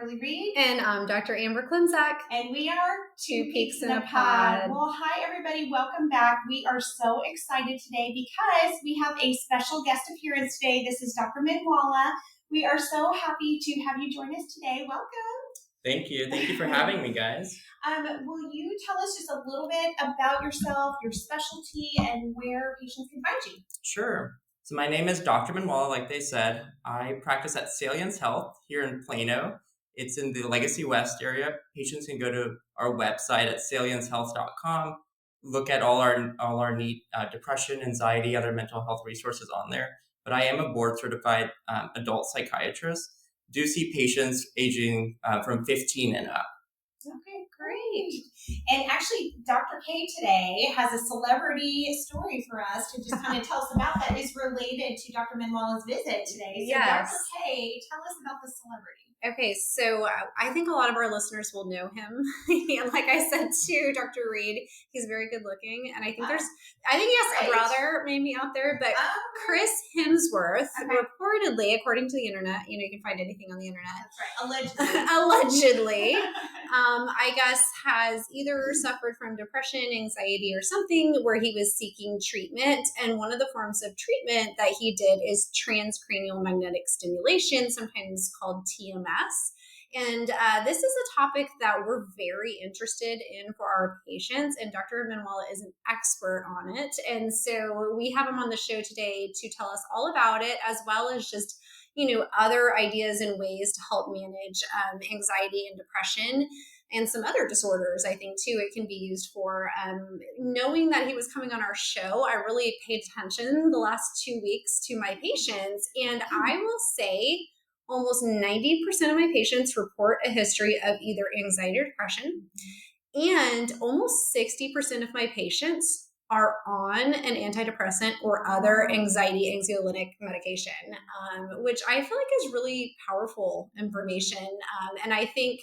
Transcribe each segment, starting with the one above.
Beverly Reed. And I'm Dr. Amber Klimczak. And we are Two Peaks in a Pod. Well, hi, everybody. Welcome back. We are so excited today because we have a special guest appearance today. This is Dr. Minwalla. We are so happy to have you join us today. Welcome. Thank you. Thank you for having me, guys. Will you tell us just a little bit about yourself, your specialty, and where patients can find you? Sure. So my name is Dr. Minwalla, like they said. I practice at Salience Health here in Plano. It's in the Legacy West area. Patients can go to our website at saliencehealth.com, look at all our neat depression, anxiety, other mental health resources on there. But I am a board-certified adult psychiatrist. Do see patients aging from 15 and up. Okay, great. And actually, Dr. K today has a celebrity story for us to just kind of tell us about that is related to Dr. Minwalla's visit today. So Yes. Dr. K, tell us about the celebrity. Okay, so I think a lot of our listeners will know him. And like I said to Dr. Reed, he's very good looking. And I think he has a brother maybe out there, but Chris Hemsworth, reportedly, according to the internet, you can find anything on the internet. That's right, allegedly, I guess has either suffered from depression, anxiety, or something where he was seeking treatment. And one of the forms of treatment that he did is transcranial magnetic stimulation, sometimes called TMS. And this is a topic that we're very interested in for our patients, and Dr. Minwalla is an expert on it. And so we have him on the show today to tell us all about it, as well as just other ideas and ways to help manage anxiety and depression and some other disorders, I think, too, it can be used for. Knowing that he was coming on our show, I really paid attention the last 2 weeks to my patients. And I will say almost 90% of my patients report a history of either anxiety or depression. And almost 60% of my patients are on an antidepressant or other anxiety-anxiolytic medication, which I feel like is really powerful information. And I think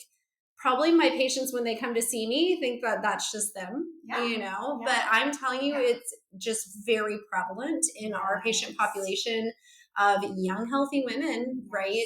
probably my patients, when they come to see me, think that that's just them, but I'm telling you, it's just very prevalent in our patient population of young, healthy women, right?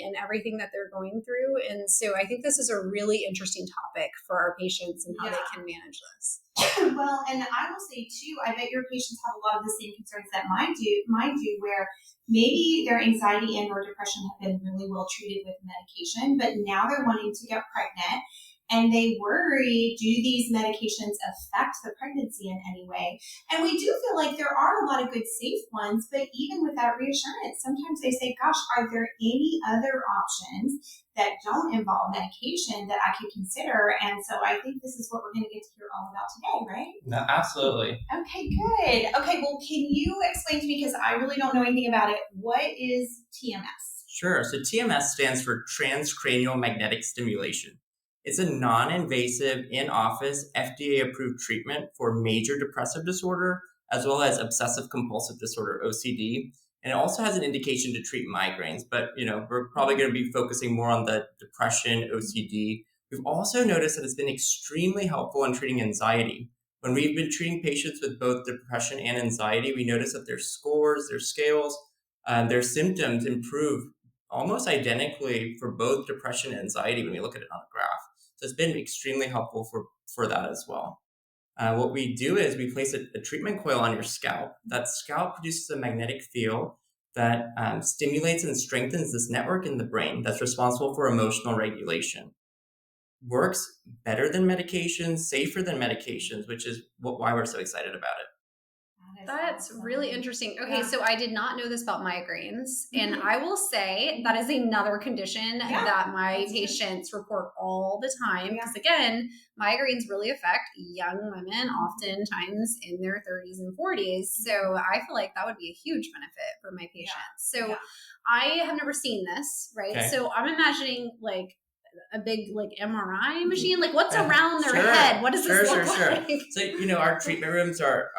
And everything that they're going through. And so I think this is a really interesting topic for our patients and how they can manage this. Well, and I will say too, I bet your patients have a lot of the same concerns that mine do, where maybe their anxiety and or depression have been really well treated with medication, but now they're wanting to get pregnant. And they worry, do these medications affect the pregnancy in any way? And we do feel like there are a lot of good safe ones, but even with that reassurance, sometimes they say, gosh, are there any other options that don't involve medication that I could consider? And so I think this is what we're going to get to hear all about today, right? No, absolutely. Okay, good. Okay, well, can you explain to me, because I really don't know anything about it, what is TMS? Sure. So TMS stands for transcranial magnetic stimulation. It's a non-invasive, in-office, FDA-approved treatment for major depressive disorder, as well as obsessive-compulsive disorder, OCD. And it also has an indication to treat migraines, but we're probably going to be focusing more on the depression, OCD. We've also noticed that it's been extremely helpful in treating anxiety. When we've been treating patients with both depression and anxiety, we notice that their scores, their scales, their symptoms improve almost identically for both depression and anxiety when we look at it on a graph. So it's been extremely helpful for that as well. What we do is we place a treatment coil on your scalp. That scalp produces a magnetic field that stimulates and strengthens this network in the brain that's responsible for emotional regulation. Works better than medications, safer than medications, which is why we're so excited about it. That's really interesting. Okay, so I did not know this about migraines. And I will say that is another condition that my patients report all the time. Because again, migraines really affect young women, oftentimes in their 30s and 40s. So I feel like that would be a huge benefit for my patients. So I have never seen this, right? Okay. So I'm imagining like a big MRI machine? What's around their head? What does this look like? So, our treatment rooms are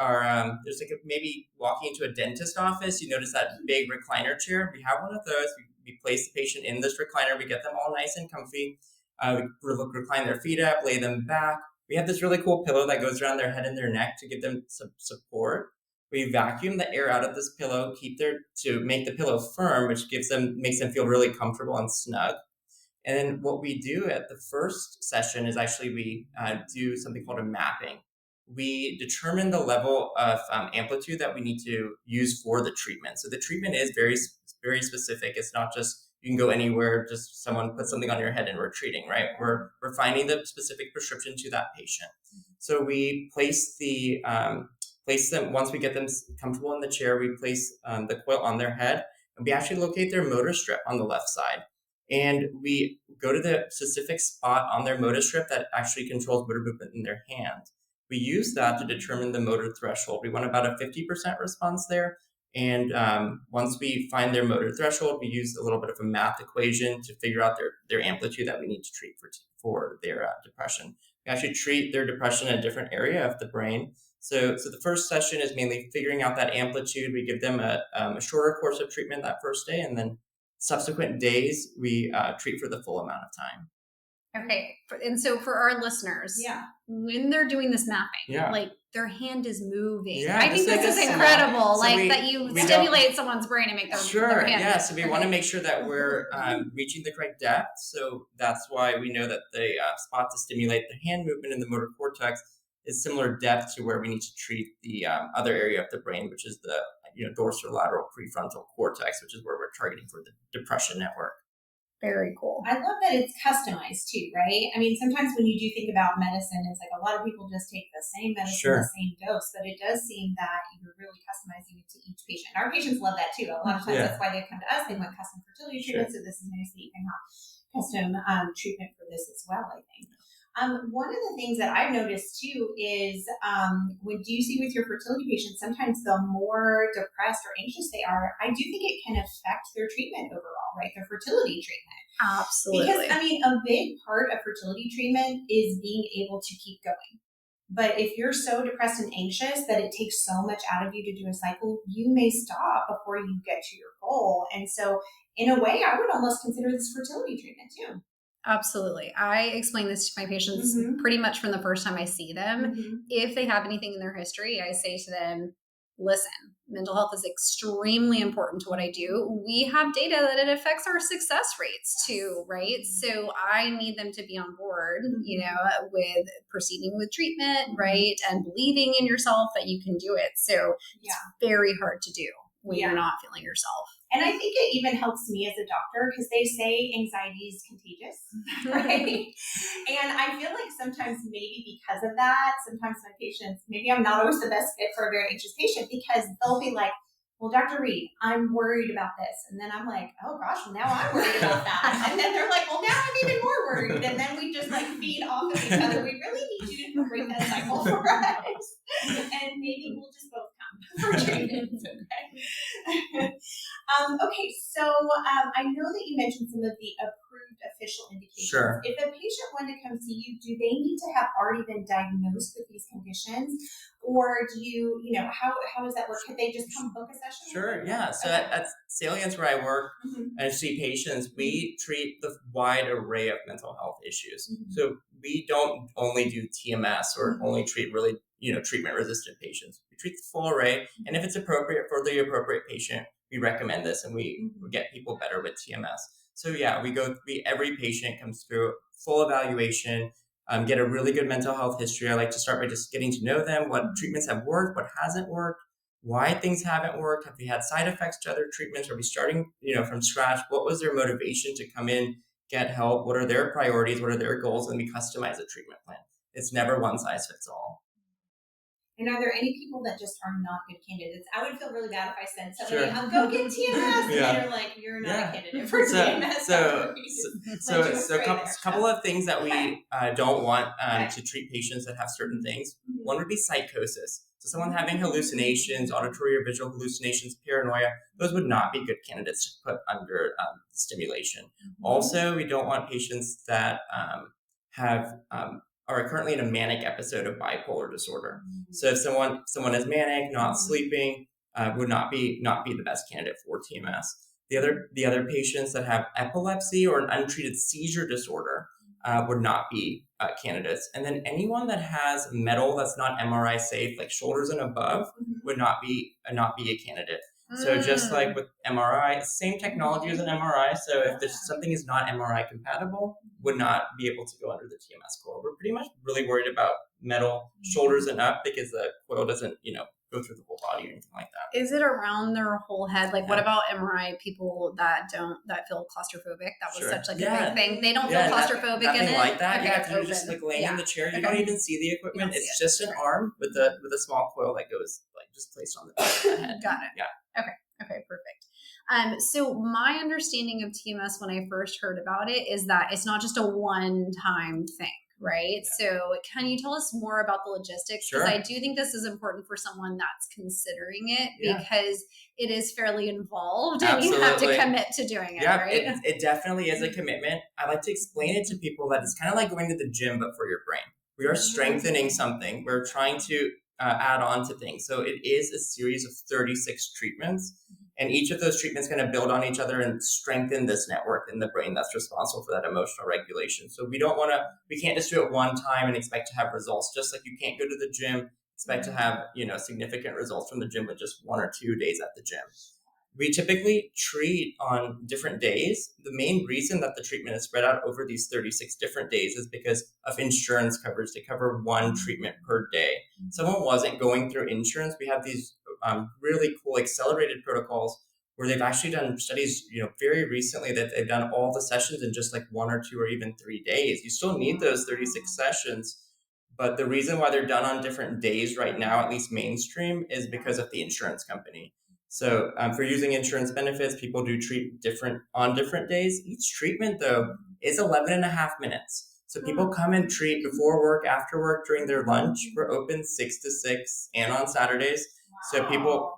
there's maybe walking into a dentist office, you notice that big recliner chair. We have one of those. We place the patient in this recliner. We get them all nice and comfy. We recline their feet up, lay them back. We have this really cool pillow that goes around their head and their neck to give them some support. We vacuum the air out of this pillow, to make the pillow firm, which makes them feel really comfortable and snug. And then what we do at the first session is actually we do something called a mapping. We determine the level of amplitude that we need to use for the treatment. So the treatment is very specific. It's not just you can go anywhere, just someone put something on your head and we're treating, right? We're finding the specific prescription to that patient. So we place them, once we get them comfortable in the chair, we place the quilt on their head, and we actually locate their motor strip on the left side. And we go to the specific spot on their motor strip that actually controls motor movement in their hand. We use that to determine the motor threshold. We want about a 50% response there. And once we find their motor threshold, we use a little bit of a math equation to figure out their amplitude that we need to treat for their depression. We actually treat their depression in a different area of the brain. So the first session is mainly figuring out that amplitude. We give them a shorter course of treatment that first day, and then subsequent days we treat for the full amount of time. Okay. And so for our listeners, when they're doing this mapping, like their hand is moving. Yeah, I think this is incredible. So that you stimulate someone's brain and make their hand move. So we want to make sure that we're reaching the correct depth. So that's why we know that the spot to stimulate the hand movement in the motor cortex is similar depth to where we need to treat the other area of the brain, which is the dorsolateral prefrontal cortex, which is where we're targeting for the depression network. Very cool. I love that it's customized too, right? I mean, sometimes when you do think about medicine, it's like a lot of people just take the same medicine, the same dose, but it does seem that you're really customizing it to each patient. Our patients love that too. A lot of times that's why they come to us. They want custom fertility treatment, so this is nice that you can have custom treatment for this as well, I think. One of the things that I've noticed too is when you see with your fertility patients, sometimes the more depressed or anxious they are, I do think it can affect their treatment overall, right? Their fertility treatment. Absolutely. Because, I mean, a big part of fertility treatment is being able to keep going. But if you're so depressed and anxious that it takes so much out of you to do a cycle, you may stop before you get to your goal. And so in a way, I would almost consider this fertility treatment too. Absolutely. I explain this to my patients pretty much from the first time I see them. If they have anything in their history, I say to them, listen, mental health is extremely important to what I do. We have data that it affects our success rates too, right? So I need them to be on board, with proceeding with treatment, right? And believing in yourself that you can do it. So it's very hard to do when you're not feeling yourself. And I think it even helps me as a doctor because they say anxiety is contagious, right? And I feel like sometimes maybe because of that, sometimes my patients, maybe I'm not always the best fit for a very anxious patient because they'll be like, well, Dr. Reed, I'm worried about this. And then I'm like, oh gosh, well now I'm worried about that. And then they're like, well, now I'm even more worried. And then we just feed off of each other. We really need you to break that cycle for us. And maybe we'll just both come for treatment. Okay. Okay, so I know that you mentioned some of the approved official indications. Sure. If a patient wanted to come see you, do they need to have already been diagnosed with these conditions? Or do you, how does that work? Could they just come book a session? Sure, yeah. So at Salience where I work and see patients, we treat the wide array of mental health issues. So we don't only do TMS or only treat really, treatment-resistant patients. We treat the full array, and if it's appropriate for the appropriate patient, we recommend this, and we get people better with TMS. So yeah, every patient comes through full evaluation, get a really good mental health history. I like to start by just getting to know them, what treatments have worked, what hasn't worked, why things haven't worked, have they had side effects to other treatments, are we starting, from scratch, what was their motivation to come in, get help, what are their priorities, what are their goals, and we customize a treatment plan. It's never one size fits all. And are there any people that just are not good candidates? I would feel really bad if I said somebody, go get TMS, and they're like, you're not a candidate for TMS. So a couple of things that we don't want to treat patients that have certain things. One would be psychosis. So someone having hallucinations, auditory or visual hallucinations, paranoia, those would not be good candidates to put under stimulation. Also, we don't want patients that are currently in a manic episode of bipolar disorder. So if someone is manic, not sleeping, would not be the best candidate for TMS. The other patients that have epilepsy or an untreated seizure disorder would not be candidates. And then anyone that has metal that's not MRI safe, like shoulders and above, would not be a candidate. So just like with MRI, same technology as an MRI. So if there's something is not MRI compatible, would not be able to go under the TMS coil. We're pretty much really worried about metal shoulders and up because the coil doesn't, go through the whole body or anything like that. Is it around their whole head? Like, what about MRI people that feel claustrophobic? That was such like a big thing. They don't feel claustrophobic in it. Nothing like that. Okay, Yeah, you're just like laying in the chair. You don't even see the equipment. It's just an arm with a small coil that goes like just placed on the back of the head. Got it. Yeah. Okay, perfect. So my understanding of TMS when I first heard about it is that it's not just a one-time thing, right? Yeah. So can you tell us more about the logistics? Because I do think this is important for someone that's considering it because it is fairly involved and you have to commit to doing it, right? It definitely is a commitment. I like to explain it to people that it's kind of like going to the gym, but for your brain. We are strengthening something. We're trying to add on to things. So it is a series of 36 treatments. And each of those treatments going to build on each other and strengthen this network in the brain that's responsible for that emotional regulation. So we can't just do it one time and expect to have results. Just like you can't go to the gym, expect to have, significant results from the gym with just 1 or 2 days at the gym. We typically treat on different days. The main reason that the treatment is spread out over these 36 different days is because of insurance coverage. They cover one treatment per day. If someone wasn't going through insurance, we have these really cool accelerated protocols where they've actually done studies, very recently that they've done all the sessions in just like 1 or 2 or even 3 days. You still need those 36 sessions. But the reason why they're done on different days right now, at least mainstream, is because of the insurance company. So for using insurance benefits, people do treat on different days. Each treatment, though, is 11 and a half minutes. So people come and treat before work, after work, during their lunch. We're open 6 to 6 and on Saturdays. Wow. So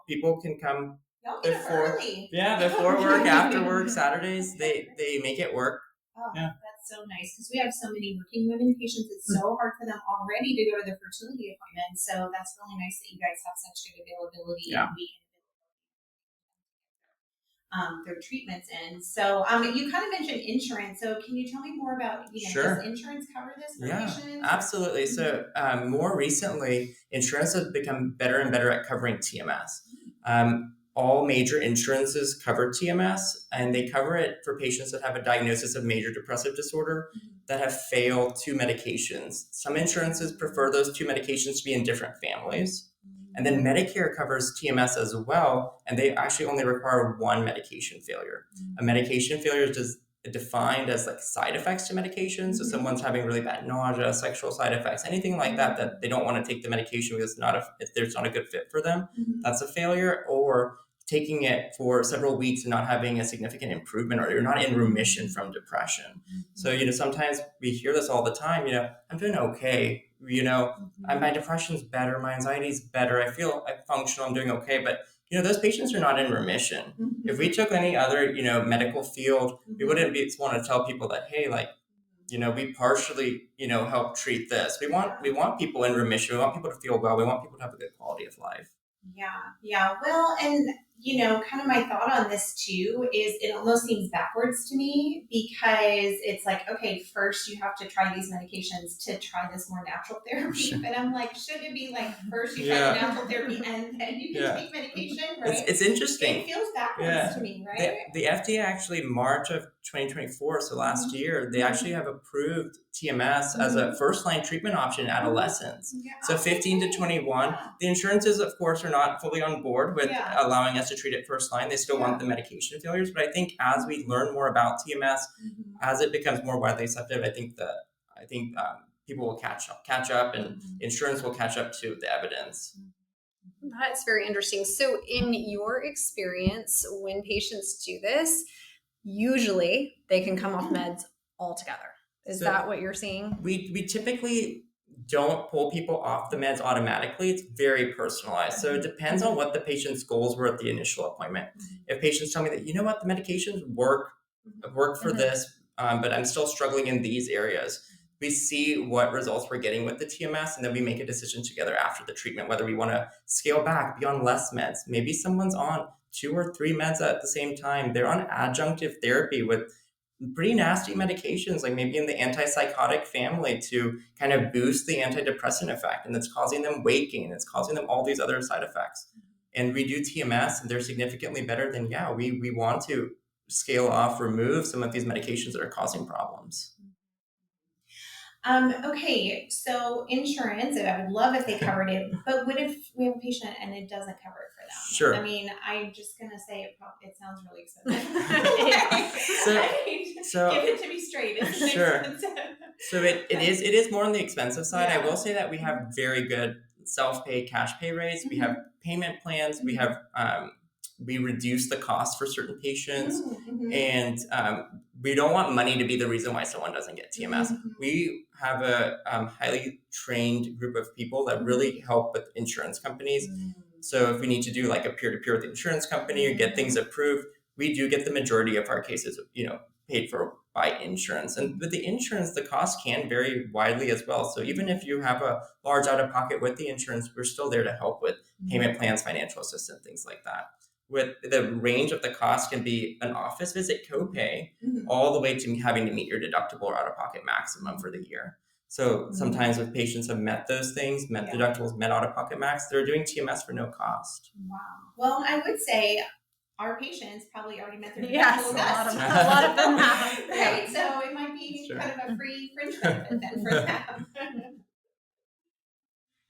people can come before work, after work, Saturdays. They make it work. Oh, that's so nice because we have so many working women patients. It's so hard for them already to go to their fertility appointment. So that's really nice that you guys have such good availability and we can their treatments in. So you kind of mentioned insurance. So can you tell me more about, does insurance cover this for patients? Absolutely. So more recently, insurance has become better and better at covering TMS. All major insurances cover TMS, and they cover it for patients that have a diagnosis of major depressive disorder that have failed 2 medications. Some insurances prefer those 2 medications to be in different families. And then Medicare covers TMS as well, and they actually only require 1 medication failure. A medication failure is defined as like side effects to medication. So someone's having really bad nausea, sexual side effects, anything like that they don't want to take the medication because if there's not a good fit for them, that's a failure. Or taking it for several weeks and not having a significant improvement, or you're not in remission from depression. So, sometimes we hear this all the time, I'm doing okay, my depression's better, my anxiety's better, I'm functional, I'm doing okay, but those patients are not in remission. If we took any other, medical field, we wouldn't want to tell people that, hey, like, we partially, help treat this. We want people in remission. We want people to feel well. We want people to have a good quality of life. Yeah. Well, and kind of my thought on this too is it almost seems backwards to me because it's like, okay, first you have to try these medications to try this more natural therapy. But I'm like, should it be like first you try the natural therapy and then you can take medication, right? It's interesting. It feels backwards to me, right? The FDA actually, March of 2024, so last year, they actually have approved TMS as a first-line treatment option in adolescents. So 15 to 21. The insurances, of course, are not fully on board with allowing us to treat it first line. They still want the medication failures. But I think as we learn more about TMS, as it becomes more widely accepted, I think people will catch up, and insurance will catch up to the evidence. That's very interesting. So in your experience, when patients do this, usually they can come off meds altogether. Is that what you're seeing? We typically don't pull people off the meds automatically. It's very personalized. So it depends on what the patient's goals were at the initial appointment. If patients tell me that, the medications work for this, but I'm still struggling in these areas, we see what results we're getting with the TMS, and then we make a decision together after the treatment, whether we want to scale back, be on less meds. Maybe someone's on 2 or 3 meds at the same time. They're on adjunctive therapy with pretty nasty medications, like maybe in the antipsychotic family, to kind of boost the antidepressant effect. And it's causing them weight gain. It's causing them all these other side effects. and we do TMS and they're significantly better, then yeah, we want to scale off, remove some of these medications that are causing problems. Okay, so insurance, and I would love if they covered it, but what if we have a patient and it doesn't cover it for them? Sure. I mean, I'm just going to say it sounds really expensive. Give it to me straight. It's sure. expensive. So it is more on the expensive side. Yeah. I will say that we have very good self-pay, cash pay rates. We have payment plans. We have we reduce the cost for certain patients, and we don't want money to be the reason why someone doesn't get TMS. We have a highly trained group of people that really help with insurance companies. So if we need to do like a peer-to-peer with the insurance company or get things approved, we do get the majority of our cases, paid for by insurance. And with the insurance, the cost can vary widely as well. So even if you have a large out-of-pocket with the insurance, we're still there to help with payment plans, financial assistance, things like that. With the range of the cost can be an office visit copay all the way to having to meet your deductible or out-of-pocket maximum for the year. So sometimes if patients have met those things, met deductibles, met out-of-pocket max, they're doing TMS for no cost. Wow. Well, I would say our patients probably already met their deductible. Yes, a lot of them have. Right, so it might be kind of a free fringe benefit then for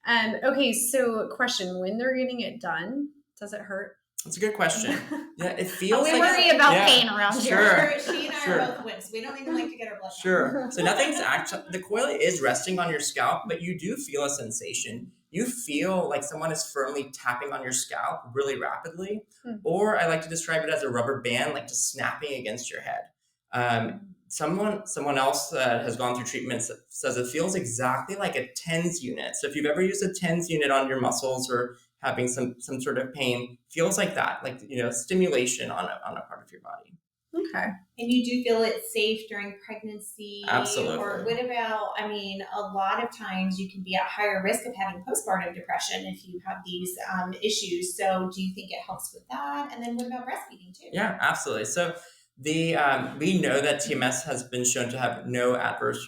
them. Okay, so question, when they're getting it done, does it hurt? That's a good question. Yeah, it feels we like... worry about pain around here. She and I are both wimps. We don't even like to get our blood. Sure. So nothing's actually... The coil is resting on your scalp, but you do feel a sensation. You feel like someone is firmly tapping on your scalp really rapidly. Or I like to describe it as a rubber band, like just snapping against your head. Someone else that has gone through treatment says it feels exactly like a TENS unit. So if you've ever used a TENS unit on your muscles or having some sort of pain, feels like that, like stimulation on a part of your body. Okay. And you do feel it safe during pregnancy? Absolutely. Or what about, a lot of times you can be at higher risk of having postpartum depression if you have these issues. So do you think it helps with that? And then what about breastfeeding too? Yeah, absolutely. So we know that TMS has been shown to have no adverse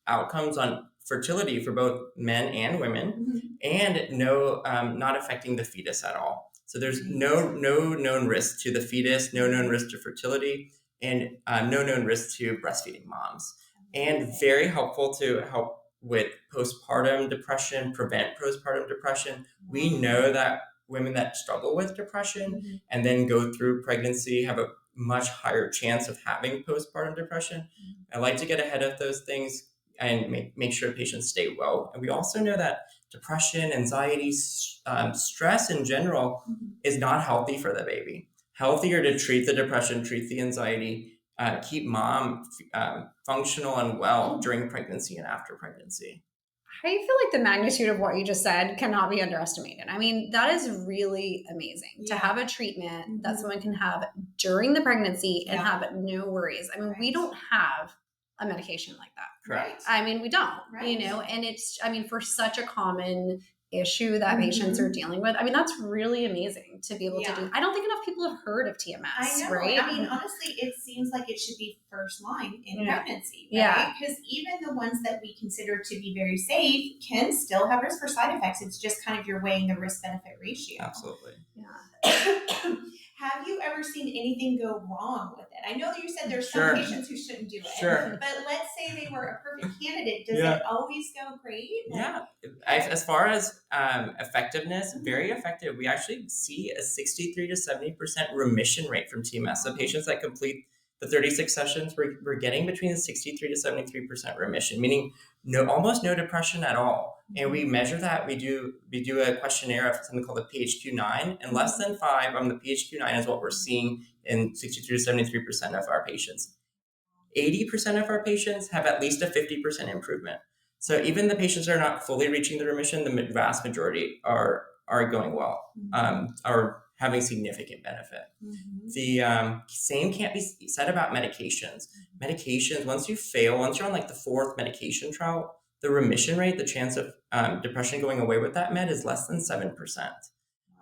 outcomes on fertility for both men and women, and not affecting the fetus at all. So there's no known risk to the fetus, no known risk to fertility, and no known risk to breastfeeding moms. And very helpful to help with postpartum depression, prevent postpartum depression. We know that women that struggle with depression and then go through pregnancy have a much higher chance of having postpartum depression. I like to get ahead of those things and make sure patients stay well. And we also know that depression, anxiety, stress in general is not healthy for the baby. Healthier to treat the depression, treat the anxiety, keep mom functional and well during pregnancy and after pregnancy. I feel like the magnitude of what you just said cannot be underestimated. That is really amazing to have a treatment that someone can have during the pregnancy and have no worries. We don't have a medication like that. Correct. We don't, and it's, for such a common issue that patients are dealing with. that's really amazing to be able to do. I don't think enough people have heard of TMS, I know. right? Honestly, it seems like it should be first line in pregnancy, right? Yeah. Because even the ones that we consider to be very safe can still have risk for side effects. It's just kind of you're weighing the risk-benefit ratio. Absolutely. Yeah. Have you ever seen anything go wrong with it? I know that you said there's some patients who shouldn't do it. Sure. But let's say they were a perfect candidate. Does it always go great? Yeah. As far as effectiveness, very effective. We actually see a 63 to 70% remission rate from TMS. So patients that complete the 36 sessions, we're getting between 63 to 73% remission, meaning almost no depression at all. And we measure that. We do a questionnaire of something called the PHQ-9, and less than 5 on the PHQ-9 is what we're seeing in 63 to 73% of our patients. 80% of our patients have at least a 50% improvement. So even the patients that are not fully reaching the remission, the vast majority are going well, are having significant benefit. The same can't be said about medications. Medications, once you're on like the 4th medication trial, the remission rate, the chance of depression going away with that med is less than 7%.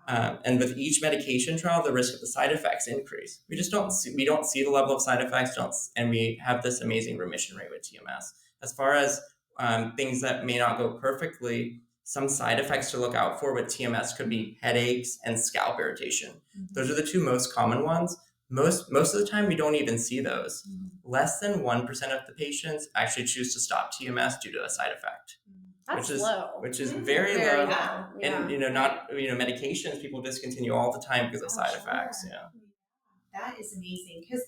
And with each medication trial, the risk of the side effects increase. We don't see the level of side effects, and we have this amazing remission rate with TMS. As far as things that may not go perfectly, Some side effects to look out for with TMS could be headaches and scalp irritation. Those are the two most common ones. Most of the time, we don't even see those. Less than 1% of the patients actually choose to stop TMS due to a side effect. That's Which is very Very low. low. Yeah. And not medications people discontinue all the time because of side sure. effects. Yeah. That is amazing because,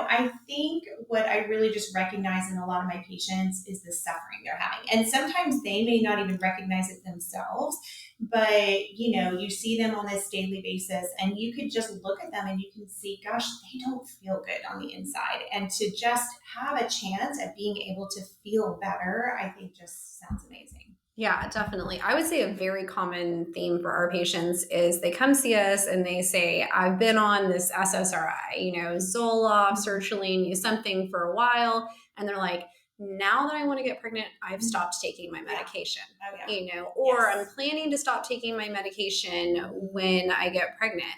I think what I really just recognize in a lot of my patients is the suffering they're having. And sometimes they may not even recognize it themselves, but, you see them on this daily basis and you could just look at them and you can see, gosh, they don't feel good on the inside. And to just have a chance at being able to feel better, I think just sounds amazing. Yeah, definitely. I would say a very common theme for our patients is they come see us and they say, I've been on this SSRI, Zoloft, sertraline, something for a while. And they're like, now that I want to get pregnant, I've stopped taking my medication, or I'm planning to stop taking my medication when I get pregnant.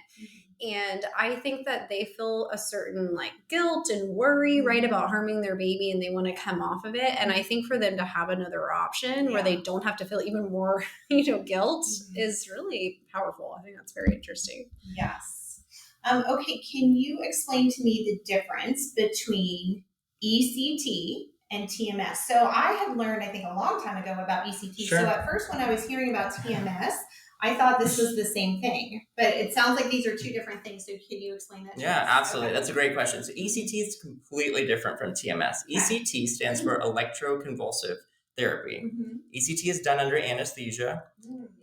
And I think that they feel a certain guilt and worry, right, about harming their baby, and they want to come off of it. And I think for them to have another option where they don't have to feel even more, guilt is really powerful. I think that's very interesting. Yes. Okay. Can you explain to me the difference between ECT and TMS? So I had learned, I think, a long time ago about ECT. Sure. So at first, when I was hearing about TMS, I thought this was the same thing, but it sounds like these are two different things. So can you explain that to Yeah, us? absolutely. That's a great question. So ECT is completely different from TMS. ECT stands for electroconvulsive therapy. ECT is done under anesthesia.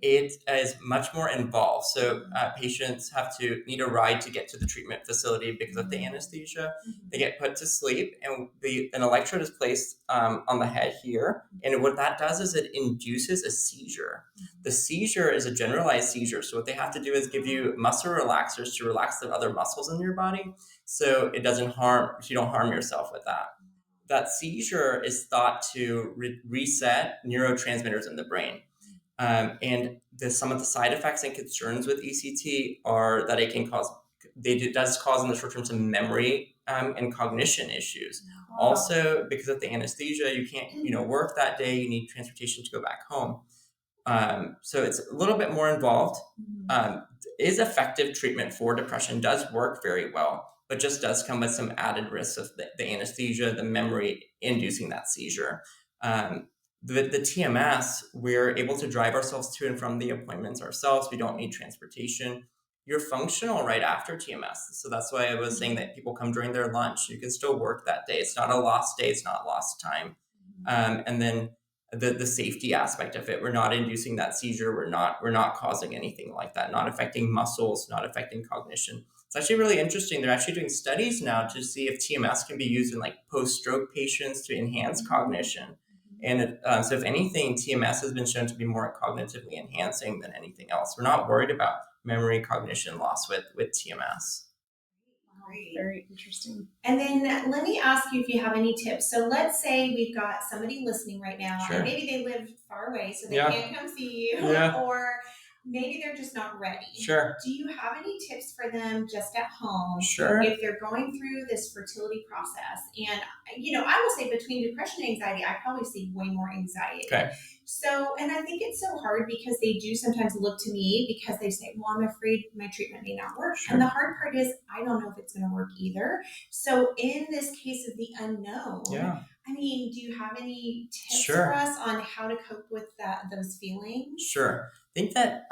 It is much more involved. So patients need a ride to get to the treatment facility because of the anesthesia. They get put to sleep, and an electrode is placed on the head here. And what that does is it induces a seizure. The seizure is a generalized seizure. So what they have to do is give you muscle relaxers to relax the other muscles in your body, so it doesn't harm. So you don't harm yourself with that. That seizure is thought to reset neurotransmitters in the brain. And some of the side effects and concerns with ECT are that it does cause in the short term some memory and cognition issues. Also, because of the anesthesia, you can't work that day. You need transportation to go back home. So it's a little bit more involved. Is effective treatment for depression, does work very well, but just does come with some added risks of the anesthesia, the memory inducing that seizure. The TMS, we're able to drive ourselves to and from the appointments ourselves. We don't need transportation. You're functional right after TMS. So that's why I was saying that people come during their lunch. You can still work that day. It's not a lost day. It's not lost time. And then the safety aspect of it, we're not inducing that seizure. We're not causing anything like that, not affecting muscles, not affecting cognition. It's actually really interesting. They're actually doing studies now to see if TMS can be used in post-stroke patients to enhance cognition. And so if anything, TMS has been shown to be more cognitively enhancing than anything else. We're not worried about memory cognition loss with TMS. Great. Very interesting. And then let me ask you if you have any tips. So let's say we've got somebody listening right now, Sure. and maybe they live far away, so they Yeah. can't come see you, Yeah. or maybe they're just not ready. Sure. Do you have any tips for them just at home? Sure. If they're going through this fertility process? And, I will say between depression and anxiety, I probably see way more anxiety. Okay. So, and I think it's so hard because they do sometimes look to me because they say, well, I'm afraid my treatment may not work. Sure. And the hard part is I don't know if it's going to work either. So in this case of the unknown, do you have any tips for us on how to cope with those feelings? Sure. I think that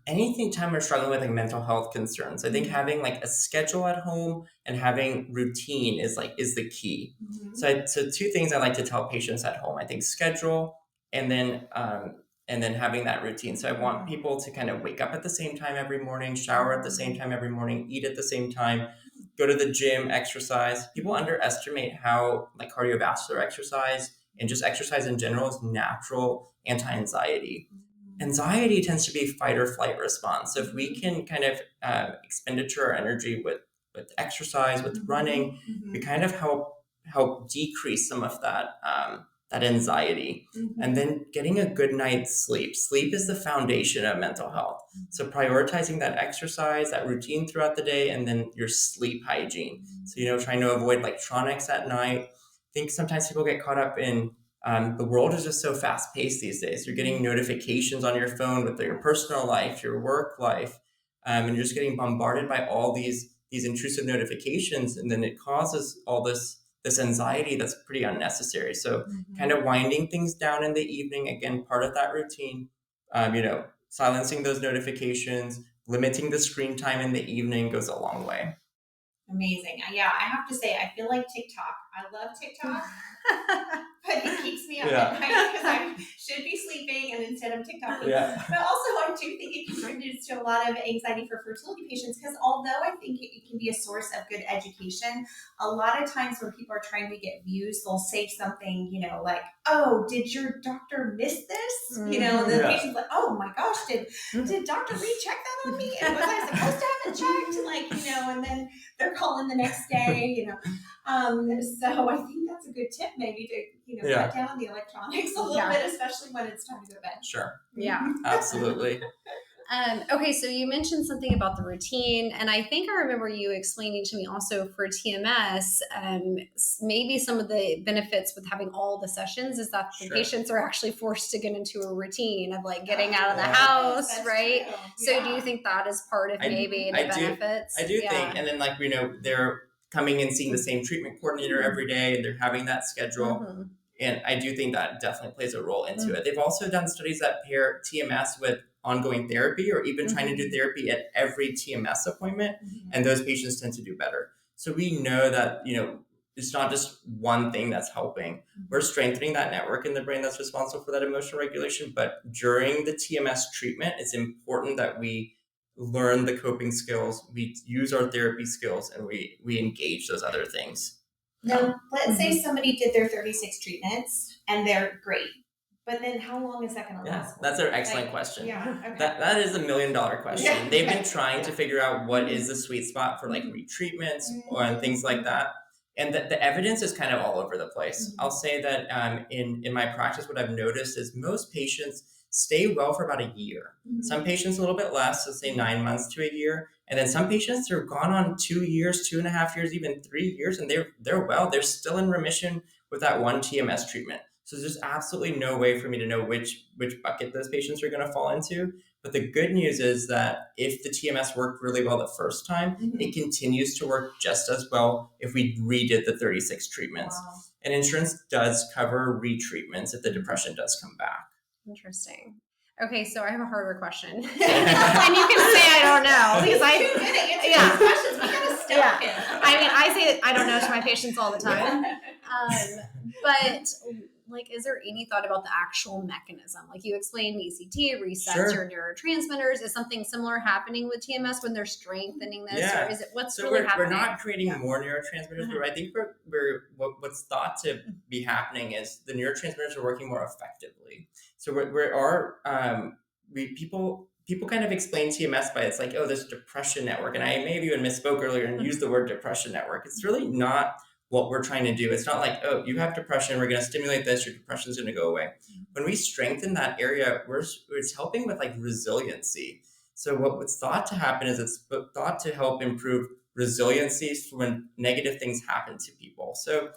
anytime we're struggling with mental health concerns, I think having a schedule at home and having routine is the key. So two things I like to tell patients at home. I think schedule and then having that routine. So I want people to kind of wake up at the same time every morning, shower at the same time every morning, eat at the same time, go to the gym, exercise. People underestimate how cardiovascular exercise and just exercise in general is natural anti-anxiety. Anxiety tends to be fight or flight response. So if we can kind of expenditure our energy with exercise, with running, we kind of help decrease some of that anxiety. And then getting a good night's sleep. Sleep is the foundation of mental health. So prioritizing that exercise, that routine throughout the day, and then your sleep hygiene. So trying to avoid electronics at night. I think sometimes people get caught up in The world is just so fast paced these days. You're getting notifications on your phone with your personal life, your work life, and you're just getting bombarded by all these intrusive notifications, and then it causes all this anxiety that's pretty unnecessary. So kind of winding things down in the evening, again, part of that routine, silencing those notifications, limiting the screen time in the evening goes a long way. Amazing. Yeah, I have to say, I feel like TikTok. I love TikTok, but it keeps me up at night because I should be sleeping and instead I'm TikToking. Yeah. But also, I do think it contributes to a lot of anxiety for fertility patients because although I think it can be a source of good education, a lot of times when people are trying to get views, they'll say something, like, "Oh, did your doctor miss this?" And the patient's like, "Oh my gosh, did Dr. Reed check that on me? And was I supposed to have it checked?" And then they're calling the next day, So I think that's a good tip, maybe to cut down the electronics a little bit, especially when it's time to go to bed. Sure. Yeah, absolutely. Okay, so you mentioned something about the routine, and I think I remember you explaining to me also for TMS, maybe some of the benefits with having all the sessions is that the patients are actually forced to get into a routine of like getting out of the house, right? True. So do you think that is part of maybe the benefits? I do think, and then they're coming and seeing the same treatment coordinator every day, and they're having that schedule. And I do think that definitely plays a role into it. They've also done studies that pair TMS with ongoing therapy or even trying to do therapy at every TMS appointment. And those patients tend to do better. So we know that, it's not just one thing that's helping. We're strengthening that network in the brain that's responsible for that emotional regulation. But during the TMS treatment, it's important that we learn the coping skills, we use our therapy skills, and we engage those other things. Now, let's say somebody did their 36 treatments and they're great, but then how long is that going to last? That's an excellent question. Yeah, okay. That is $1 million question. Yeah. They've been trying to figure out what is the sweet spot for retreatments and things like that. And the evidence is kind of all over the place. I'll say that in my practice, what I've noticed is most patients stay well for about a year. Some patients a little bit less, let's say 9 months to a year. And then some patients are gone on 2 years, 2.5 years, even 3 years, and they're well. They're still in remission with that one TMS treatment. So there's absolutely no way for me to know which bucket those patients are going to fall into. But the good news is that if the TMS worked really well the first time, it continues to work just as well if we redid the 36 treatments. Wow. And insurance does cover retreatments if the depression does come back. Interesting. Okay, so I have a harder question. And you can say I don't know. Because questions. We gotta stop him. I say I don't know to my patients all the time. But is there any thought about the actual mechanism? Like you explained, ECT resets your neurotransmitters. Is something similar happening with TMS when they're strengthening this, or is it what's really happening? We're not creating more neurotransmitters, but I think what's thought to be happening is the neurotransmitters are working more effectively. So people kind of explain TMS by it's like, oh, this depression network, and I maybe even misspoke earlier and used the word depression network. It's really not what we're trying to do. It's not like, oh, you have depression, we're going to stimulate this, your depression's going to go away. When we strengthen that area, it's helping with resiliency. So what's thought to happen is it's thought to help improve resiliency when negative things happen to people. So,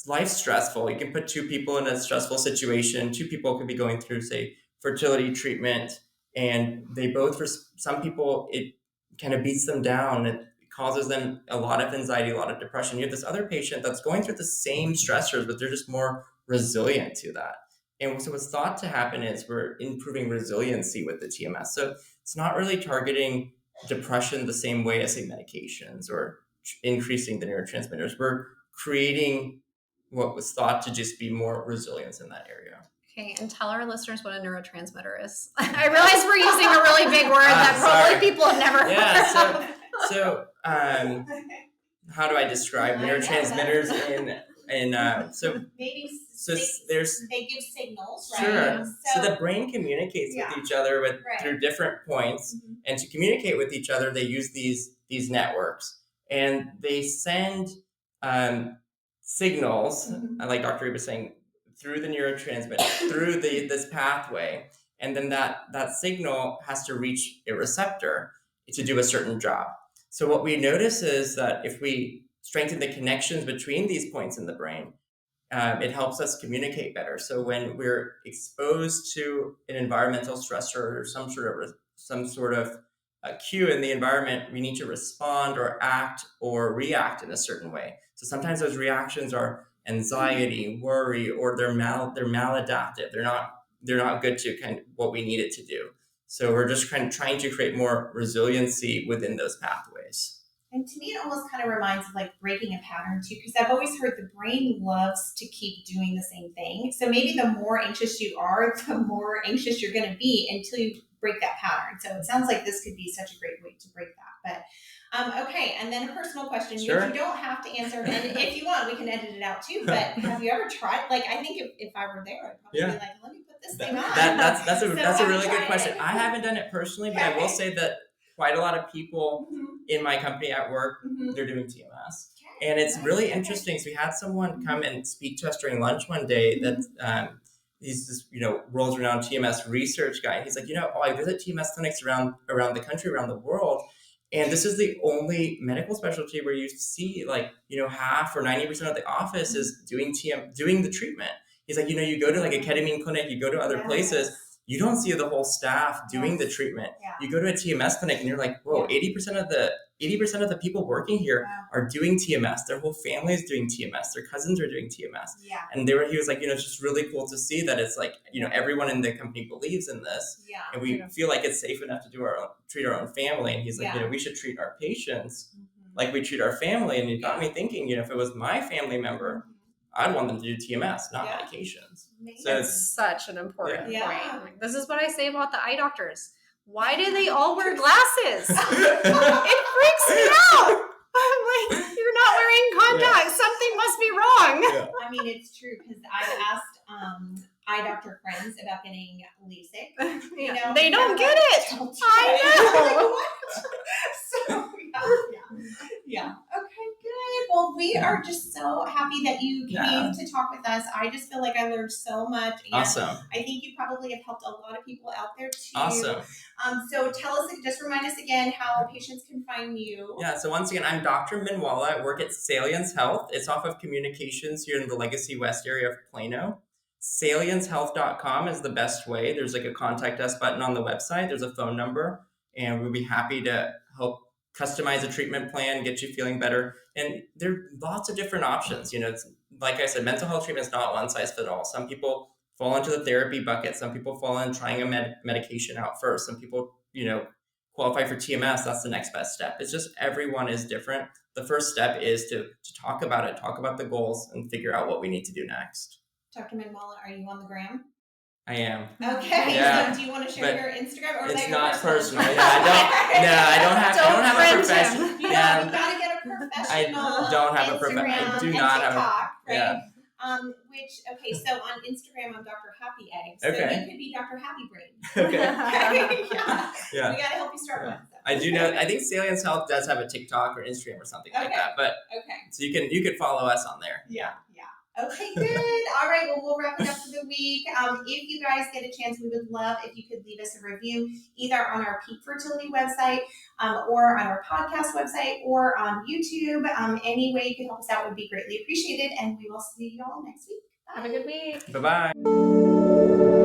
life's stressful. You can put two people in a stressful situation. Two people could be going through, say, fertility treatment, and they both, for some people, it kind of beats them down. It causes them a lot of anxiety, a lot of depression. You have this other patient that's going through the same stressors, but they're just more resilient to that. And so what's thought to happen is we're improving resiliency with the TMS. So it's not really targeting depression the same way as, say, medications or increasing the neurotransmitters. We're creating what was thought to just be more resilience in that area. Okay, and tell our listeners what a neurotransmitter is. I realize we're using a really big word that probably people have never heard of. So how do I describe neurotransmitters they give signals, right? Sure. So the brain communicates with each other through different points, and to communicate with each other, they use these networks, and they send signals, like Dr. Reed was saying, through the neurotransmitter, through this pathway, and then that signal has to reach a receptor to do a certain job. So what we notice is that if we strengthen the connections between these points in the brain, it helps us communicate better. So when we're exposed to an environmental stressor or some sort of cue in the environment, we need to respond or act or react in a certain way. So sometimes those reactions are anxiety, worry, or they're maladaptive. They're not good to kind of what we need it to do. So we're just kind of trying to create more resiliency within those pathways. And to me, it almost kind of reminds of like breaking a pattern too, because I've always heard the brain loves to keep doing the same thing. So maybe the more anxious you are, the more anxious you're going to be until you break that pattern. So it sounds like this could be such a great way to break that. But okay, and then a personal question, Sure. which you don't have to answer, and if you want, we can edit it out too. But have you ever tried? Like, I think if I were there, I'd probably be like, let me put this thing on. That's a really good question. It? I haven't done it personally, but I will say that quite a lot of people in my company at work, they're doing TMS. And it's really interesting. So we had someone come and speak to us during lunch one day that he's this, world-renowned TMS research guy. He's like, I visit TMS clinics around the country, around the world. And this is the only medical specialty where you see half or 90% of the office is doing the treatment. He's like, you go to like a ketamine clinic, you go to other places, you don't see the whole staff doing the treatment. Yeah. You go to a TMS clinic and you're like, whoa, 80% of the people working here are doing TMS. Their whole family is doing TMS. Their cousins are doing TMS. Yeah. And he was like, it's just really cool to see that it's like, everyone in the company believes in this. Yeah. And we feel like it's safe enough to treat our own family. And he's like, we should treat our patients like we treat our family. And it got me thinking, if it was my family member, I'd want them to do TMS, not medications. So it's such an important point. This is what I say about the eye doctors. Why do they all wear glasses? It freaks me out. I'm like, you're not wearing contacts. Something must be wrong. Yeah. I mean, it's true because I've asked eye doctor friends about getting LASIK. They don't get it. I know. So yeah. Okay, good. Well, we are just so happy that you came to talk with us. I just feel like I learned so much. And awesome. I think you probably have helped a lot of people out there too. Awesome. So just remind us again how patients can find you. Yeah, so once again, I'm Dr. Minwalla. I work at Salience Health. It's off of Communications here in the Legacy West area of Plano. SalienceHealth.com is the best way. There's like a contact us button on the website. There's a phone number, and we'll be happy to help customize a treatment plan, get you feeling better. And there are lots of different options. It's, like I said, mental health treatment is not one size fits all. Some people fall into the therapy bucket. Some people fall in trying a medication out first. Some people, qualify for TMS. That's the next best step. It's just everyone is different. The first step is to talk about it, talk about the goals, and figure out what we need to do next. Dr. Minwalla, are you on the gram? I am. Okay. Yeah. So do you want to share your Instagram, or is that your not personal? Yeah, I don't have a professional. You gotta get a professional. I don't have a professional. I do not have a. Right? Yeah. So on Instagram, I'm Dr. Happy Egg. So okay. you could be Dr. Happy Brain. Okay. Yeah. We gotta help you start with. I do know. I think Salience Health does have a TikTok or Instagram or something like that. But so you can follow us on there. Yeah. Okay, good. All right, well, we'll wrap it up for the week. If you guys get a chance, we would love if you could leave us a review either on our Peak Fertility website or on our podcast website or on YouTube. Any way you can help us out would be greatly appreciated, and we will see you all next week. Bye. Have a good week. Bye-bye.